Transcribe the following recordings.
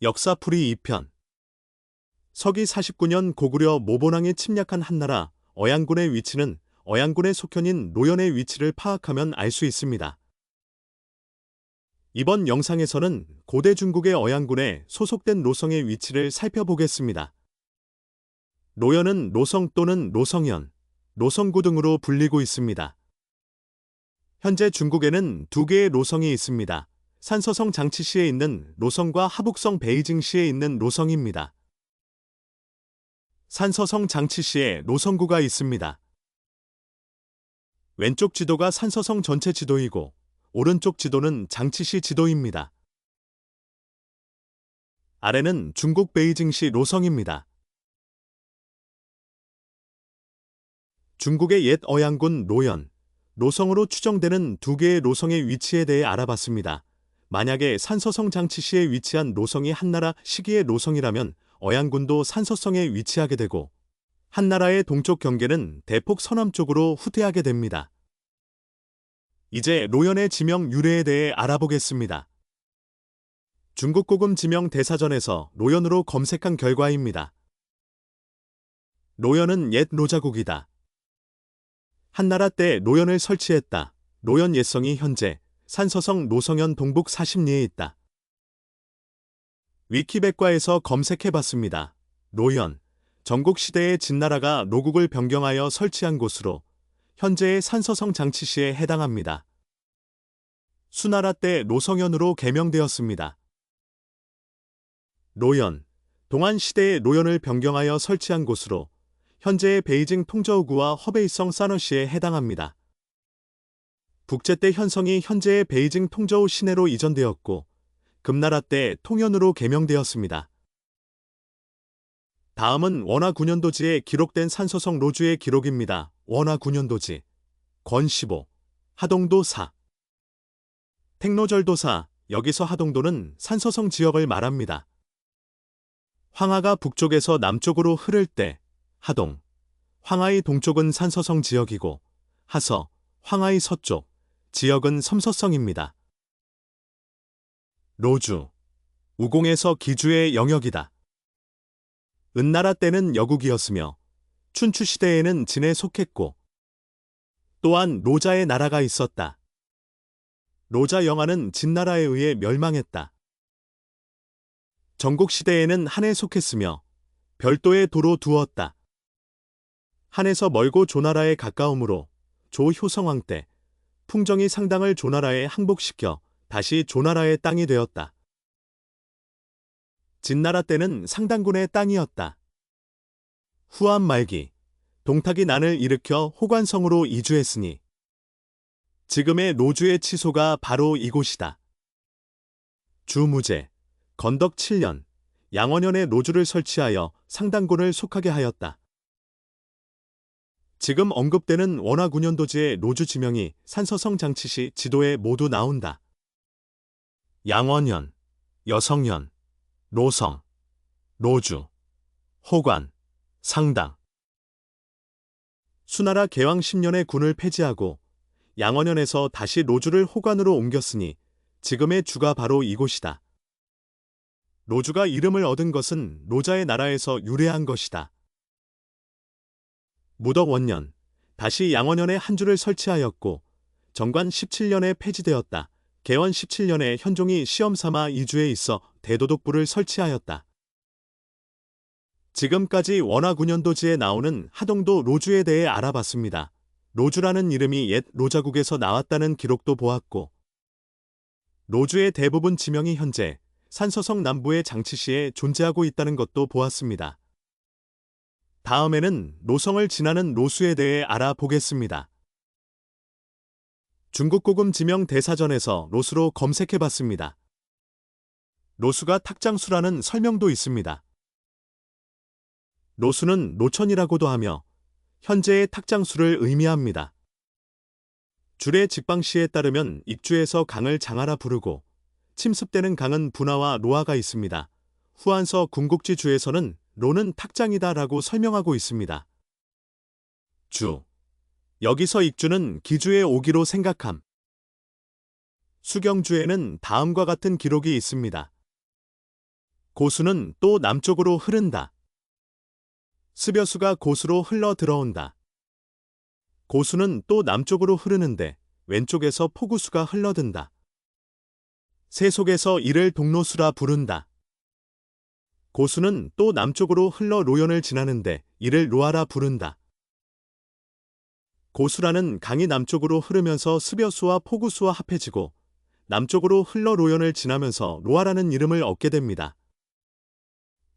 역사풀이 2편. 서기 49년 고구려 모본왕이 침략한 한나라 어양군의 위치는 어양군의 속현인 노연의 위치를 파악하면 알 수 있습니다. 이번 영상에서는 고대 중국의 어양군에 소속된 노성의 위치를 살펴보겠습니다. 노연은 노성 또는 노성현, 노성구 등으로 불리고 있습니다. 현재 중국에는 두 개의 노성이 있습니다. 산서성 장치시에 있는 노성과 하북성 베이징시에 있는 노성입니다. 산서성 장치시에 노성구가 있습니다. 왼쪽 지도가 산서성 전체 지도이고 오른쪽 지도는 장치시 지도입니다. 아래는 중국 베이징시 노성입니다. 중국의 옛 어양군 노연, 노성으로 추정되는 두 개의 노성의 위치에 대해 알아봤습니다. 만약에 산서성 장치시에 위치한 노성이 한나라 시기의 노성이라면 어양군도 산서성에 위치하게 되고 한나라의 동쪽 경계는 대폭 서남쪽으로 후퇴하게 됩니다. 이제 노연의 지명 유래에 대해 알아보겠습니다. 중국고금 지명 대사전에서 노연으로 검색한 결과입니다. 노연은 옛 노자국이다. 한나라 때 노연을 설치했다. 노연 옛성이 현재 산서성 노성현 동북 40리에 있다. 위키백과에서 검색해봤습니다. 노연, 전국시대의 진나라가 노국을 변경하여 설치한 곳으로 현재의 산서성 장치시에 해당합니다. 수나라 때 노성현으로 개명되었습니다. 노연, 동안시대의 노연을 변경하여 설치한 곳으로 현재의 베이징 통저우구와 허베이성 사너시에 해당합니다. 북제 때 현성이 현재의 베이징 통저우 시내로 이전되었고 금나라 때 통현으로 개명되었습니다. 다음은 원화 9년도지에 기록된 산서성 로주의 기록입니다. 원화 9년도지 권15 하동도 4 택노절도 4 여기서 하동도는 산서성 지역을 말합니다. 황하가 북쪽에서 남쪽으로 흐를 때 하동, 황하의 동쪽은 산서성 지역이고 하서, 황하의 서쪽 지역은 섬서성입니다. 로주, 우공에서 기주의 영역이다. 은나라 때는 여국이었으며 춘추시대에는 진에 속했고 또한 노자의 나라가 있었다. 노자 영하는 진나라에 의해 멸망했다. 전국시대에는 한에 속했으며 별도의 도로 두었다. 한에서 멀고 조나라에 가까우므로 조효성왕 때 풍정이 상당을 조나라에 항복시켜 다시 조나라의 땅이 되었다. 진나라 때는 상당군의 땅이었다. 후한 말기, 동탁이 난을 일으켜 호관성으로 이주했으니 지금의 노주의 치소가 바로 이곳이다. 주무제, 건덕 7년, 양원현에 노주를 설치하여 상당군을 속하게 하였다. 지금 언급되는 원화 9년도지의 노주 지명이 산서성 장치시 지도에 모두 나온다. 양원현, 여성현, 노성, 노주, 호관, 상당. 수나라 개왕 10년에 군을 폐지하고 양원현에서 다시 노주를 호관으로 옮겼으니 지금의 주가 바로 이곳이다. 노주가 이름을 얻은 것은 노자의 나라에서 유래한 것이다. 무덕 원년, 다시 양원현에 한 주를 설치하였고 정관 17년에 폐지되었다. 개원 17년에 현종이 시험삼아 이주에 있어 대도독부를 설치하였다. 지금까지 원화 9년도지에 나오는 하동도 로주에 대해 알아봤습니다. 로주라는 이름이 옛 로자국에서 나왔다는 기록도 보았고 로주의 대부분 지명이 현재 산서성 남부의 장치시에 존재하고 있다는 것도 보았습니다. 다음에는 노성을 지나는 노수에 대해 알아보겠습니다. 중국고금 지명 대사전에서 노수로 검색해봤습니다. 노수가 탁장수라는 설명도 있습니다. 노수는 노천이라고도 하며 현재의 탁장수를 의미합니다. 줄의 직방시에 따르면 익주에서 강을 장하라 부르고 침습되는 강은 분하와 로하가 있습니다. 후한서 궁국지주에서는 로는 탁장이다 라고 설명하고 있습니다. 주, 여기서 익주는 기주의 오기로 생각함. 수경주에는 다음과 같은 기록이 있습니다. 고수는 또 남쪽으로 흐른다. 습여수가 고수로 흘러 들어온다. 고수는 또 남쪽으로 흐르는데 왼쪽에서 포구수가 흘러든다. 세속에서 이를 동로수라 부른다. 고수는 또 남쪽으로 흘러 로연을 지나는데 이를 로하라 부른다. 고수라는 강이 남쪽으로 흐르면서 습여수와 포구수와 합해지고 남쪽으로 흘러 로연을 지나면서 로하라는 이름을 얻게 됩니다.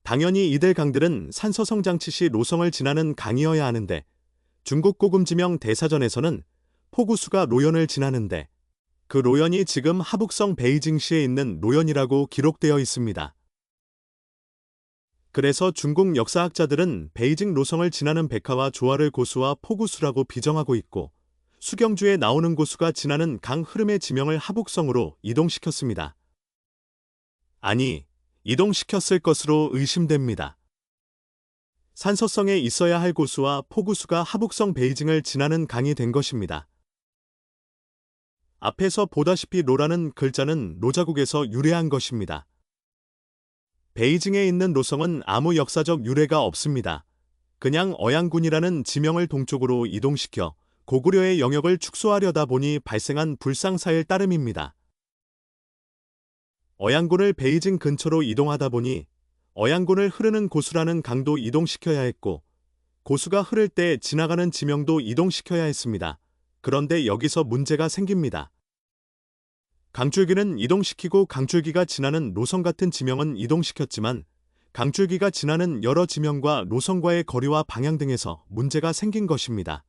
당연히 이들 강들은 산서성 장치 시 로성을 지나는 강이어야 하는데 중국 고금지명 대사전에서는 포구수가 로연을 지나는데 그 로연이 지금 하북성 베이징시에 있는 로연이라고 기록되어 있습니다. 그래서 중국 역사학자들은 베이징 로성을 지나는 백화와 조화를 고수와 포구수라고 비정하고 있고 수경주에 나오는 고수가 지나는 강 흐름의 지명을 하북성으로 이동시켰습니다. 아니, 이동시켰을 것으로 의심됩니다. 산서성에 있어야 할 고수와 포구수가 하북성 베이징을 지나는 강이 된 것입니다. 앞에서 보다시피 로라는 글자는 로자국에서 유래한 것입니다. 베이징에 있는 로성은 아무 역사적 유래가 없습니다. 그냥 어양군이라는 지명을 동쪽으로 이동시켜 고구려의 영역을 축소하려다 보니 발생한 불상사일 따름입니다. 어양군을 베이징 근처로 이동하다 보니 어양군을 흐르는 고수라는 강도 이동시켜야 했고 고수가 흐를 때 지나가는 지명도 이동시켜야 했습니다. 그런데 여기서 문제가 생깁니다. 강줄기는 이동시키고 강줄기가 지나는 로성 같은 지명은 이동시켰지만 강줄기가 지나는 여러 지명과 로성과의 거리와 방향 등에서 문제가 생긴 것입니다.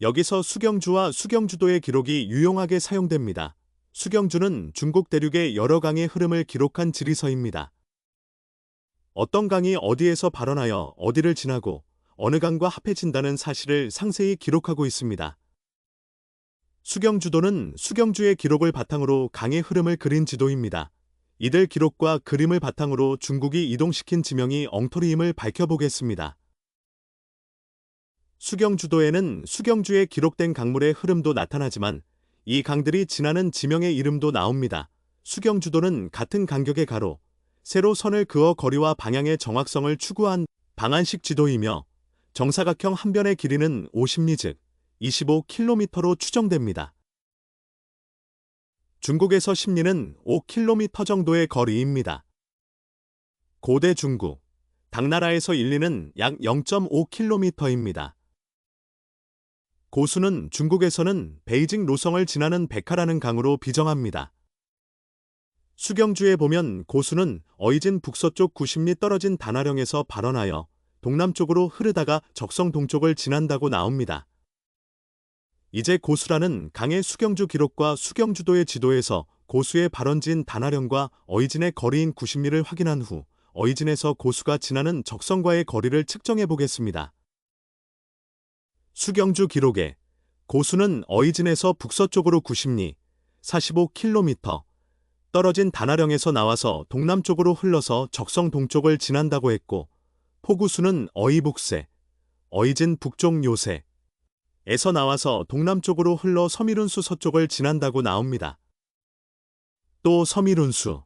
여기서 수경주와 수경주도의 기록이 유용하게 사용됩니다. 수경주는 중국 대륙의 여러 강의 흐름을 기록한 지리서입니다. 어떤 강이 어디에서 발원하여 어디를 지나고 어느 강과 합해진다는 사실을 상세히 기록하고 있습니다. 수경주도는 수경주의 기록을 바탕으로 강의 흐름을 그린 지도입니다. 이들 기록과 그림을 바탕으로 중국이 이동시킨 지명이 엉터리임을 밝혀보겠습니다. 수경주도에는 수경주에 기록된 강물의 흐름도 나타나지만 이 강들이 지나는 지명의 이름도 나옵니다. 수경주도는 같은 간격의 가로, 세로 선을 그어 거리와 방향의 정확성을 추구한 방안식 지도이며 정사각형 한 변의 길이는 50리 즉 25km로 추정됩니다. 중국에서 10리는 5km 정도의 거리입니다. 고대 중국, 당나라에서 1리는 약 0.5km입니다. 고수는 중국에서는 베이징 로성을 지나는 백하라는 강으로 비정합니다. 수경주에 보면 고수는 어이진 북서쪽 90리 떨어진 단하령에서 발원하여 동남쪽으로 흐르다가 적성 동쪽을 지난다고 나옵니다. 이제 고수라는 강의 수경주 기록과 수경주도의 지도에서 고수의 발원지인 단하령과 어이진의 거리인 90리를 확인한 후 어이진에서 고수가 지나는 적성과의 거리를 측정해 보겠습니다. 수경주 기록에 고수는 어이진에서 북서쪽으로 90리, 45km 떨어진 단하령에서 나와서 동남쪽으로 흘러서 적성 동쪽을 지난다고 했고 포구수는 어이북세, 어이진 북쪽 요새 에서 나와서 동남쪽으로 흘러 서미룬수 서쪽을 지난다고 나옵니다. 또 서미룬수,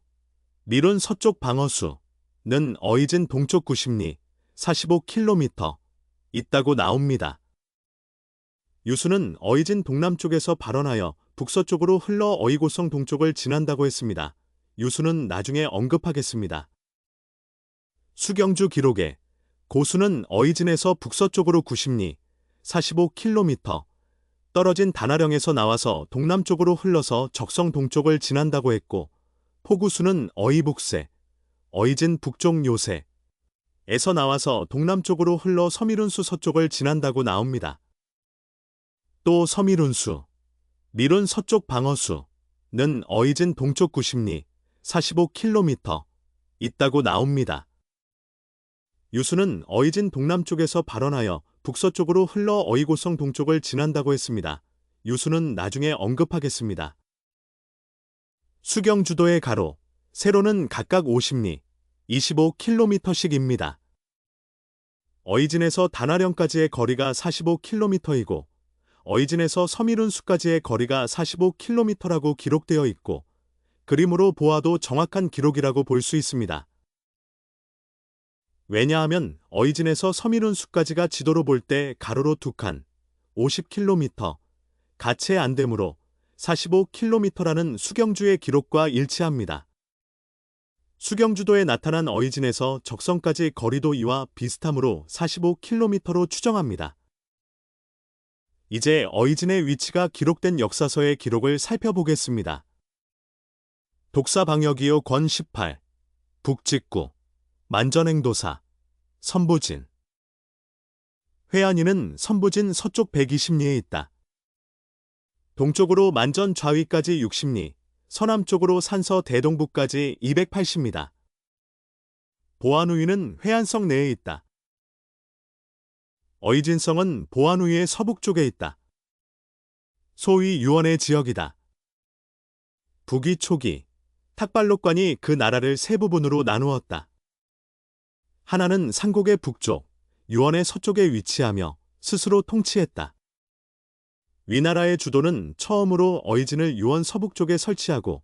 미룬 서쪽 방어수는 어이진 동쪽 90리, 45km 있다고 나옵니다. 유수는 어이진 동남쪽에서 발원하여 북서쪽으로 흘러 어이고성 동쪽을 지난다고 했습니다. 유수는 나중에 언급하겠습니다. 수경주 기록에 고수는 어이진에서 북서쪽으로 90리, 45km 떨어진 단하령에서 나와서 동남쪽으로 흘러서 적성 동쪽을 지난다고 했고 포구수는 어이북세, 어이진 북쪽 요새 에서 나와서 동남쪽으로 흘러 서미룬수 서쪽을 지난다고 나옵니다. 또 서미룬수, 미룬 서쪽 방어수는 어이진 동쪽 90리, 45km 있다고 나옵니다. 유수는 어이진 동남쪽에서 발원하여 북서쪽으로 흘러 어이고성 동쪽을 지난다고 했습니다. 유수는 나중에 언급하겠습니다. 수경주도의 가로, 세로는 각각 50리, 25km씩입니다. 어이진에서 단하령까지의 거리가 45km이고 어이진에서 서미룬수까지의 거리가 45km라고 기록되어 있고 그림으로 보아도 정확한 기록이라고 볼 수 있습니다. 왜냐하면 어이진에서 서민운수까지가 지도로 볼 때 가로로 2칸, 50km, 가채 안 되므로 45km라는 수경주의 기록과 일치합니다. 수경주도에 나타난 어이진에서 적성까지 거리도 이와 비슷하므로 45km로 추정합니다. 이제 어이진의 위치가 기록된 역사서의 기록을 살펴보겠습니다. 독사방역이요 권 18, 북직구, 만전행도사, 선부진. 회안이는 선부진 서쪽 120리에 있다. 동쪽으로 만전 좌위까지 60리, 서남쪽으로 산서 대동부까지 280m. 보안우위는 회안성 내에 있다. 어이진성은 보안우위의 서북쪽에 있다. 소위 유원의 지역이다. 북이 초기, 탁발록관이 그 나라를 세 부분으로 나누었다. 하나는 상곡의 북쪽, 유원의 서쪽에 위치하며 스스로 통치했다. 위나라의 주도는 처음으로 어이진을 유원 서북쪽에 설치하고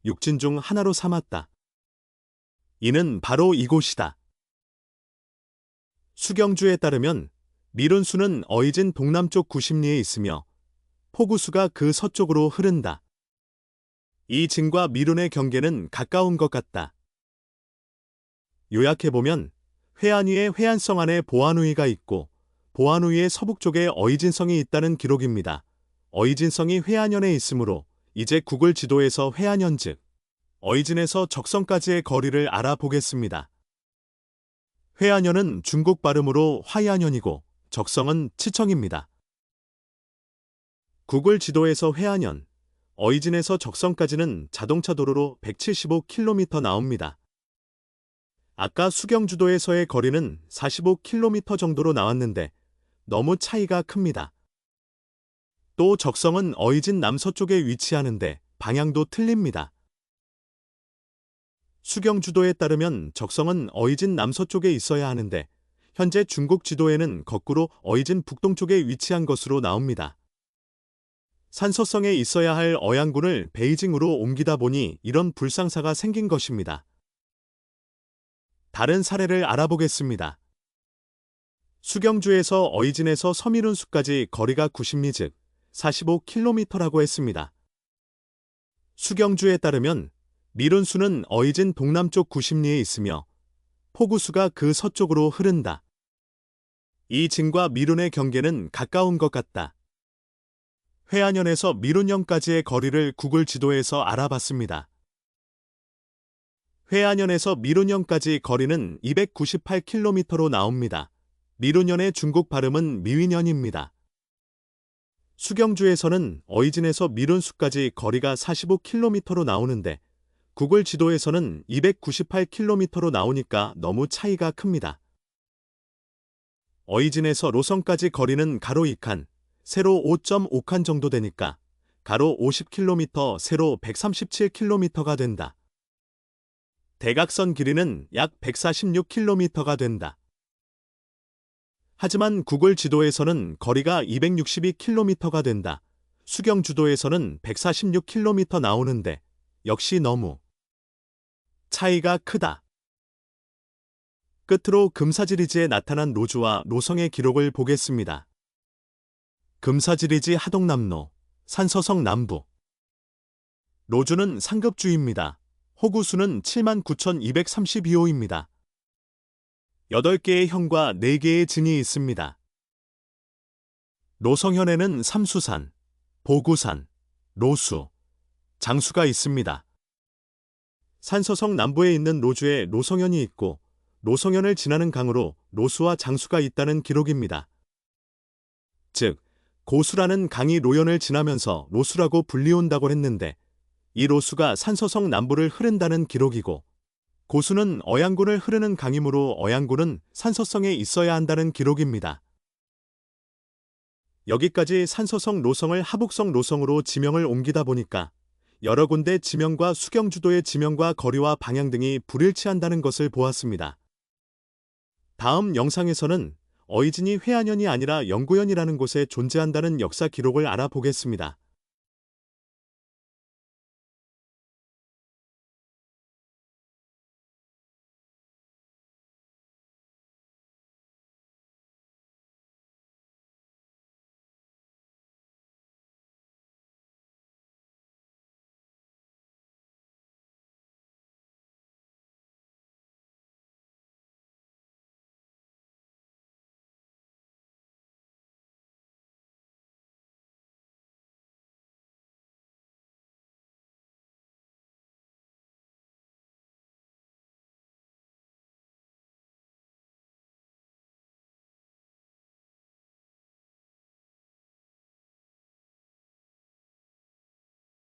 육진 중 하나로 삼았다. 이는 바로 이곳이다. 수경주에 따르면 미룬수는 어이진 동남쪽 90리에 있으며 포구수가 그 서쪽으로 흐른다. 이 진과 미룬의 경계는 가까운 것 같다. 요약해보면 회안위의 회안성 안에 보안우위가 있고 보안우위의 서북쪽에 어이진성이 있다는 기록입니다. 어이진성이 회안현에 있으므로 이제 구글 지도에서 회안현 즉 어이진에서 적성까지의 거리를 알아보겠습니다. 회안현은 중국 발음으로 화이안현이고 적성은 치청입니다. 구글 지도에서 회안현, 어이진에서 적성까지는 자동차 도로로 175km 나옵니다. 아까 수경주도에서의 거리는 45km 정도로 나왔는데 너무 차이가 큽니다. 또 적성은 어이진 남서쪽에 위치하는데 방향도 틀립니다. 수경주도에 따르면 적성은 어이진 남서쪽에 있어야 하는데 현재 중국 지도에는 거꾸로 어이진 북동쪽에 위치한 것으로 나옵니다. 산서성에 있어야 할 어양군을 베이징으로 옮기다 보니 이런 불상사가 생긴 것입니다. 다른 사례를 알아보겠습니다. 수경주에서 어이진에서 서민운수까지 거리가 90리 즉 45km라고 했습니다. 수경주에 따르면 미룬수는 어이진 동남쪽 90리에 있으며 포구수가 그 서쪽으로 흐른다. 이 진과 미룬의 경계는 가까운 것 같다. 회안현에서 미룬현까지의 거리를 구글 지도에서 알아봤습니다. 회안현에서 미룬현까지 거리는 298km로 나옵니다. 미룬현의 중국 발음은 미윈현입니다. 수경주에서는 어이진에서 미룬수까지 거리가 45km로 나오는데 구글 지도에서는 298km로 나오니까 너무 차이가 큽니다. 어이진에서 로성까지 거리는 가로 2칸, 세로 5.5칸 정도 되니까 가로 50km, 세로 137km가 된다. 대각선 길이는 약 146km가 된다. 하지만 구글 지도에서는 거리가 262km가 된다. 수경주도에서는 146km 나오는데 역시 너무 차이가 크다. 끝으로 금사지리지에 나타난 로주와 로성의 기록을 보겠습니다. 금사지리지 하동남로, 산서성 남부. 로주는 상급주입니다. 호구수는 79,232호입니다. 8개의 현과 4개의 진이 있습니다. 로성현에는 삼수산, 보구산, 로수, 장수가 있습니다. 산서성 남부에 있는 로주에 로성현이 있고 로성현을 지나는 강으로 로수와 장수가 있다는 기록입니다. 즉, 고수라는 강이 로현을 지나면서 로수라고 불리운다고 했는데 이 로수가 산서성 남부를 흐른다는 기록이고 고수는 어양군을 흐르는 강이므로 어양군은 산서성에 있어야 한다는 기록입니다. 여기까지 산서성 로성을 하북성 로성으로 지명을 옮기다 보니까 여러 군데 지명과 수경주도의 지명과 거리와 방향 등이 불일치한다는 것을 보았습니다. 다음 영상에서는 어이진이 회안현이 아니라 영구현이라는 곳에 존재한다는 역사 기록을 알아보겠습니다.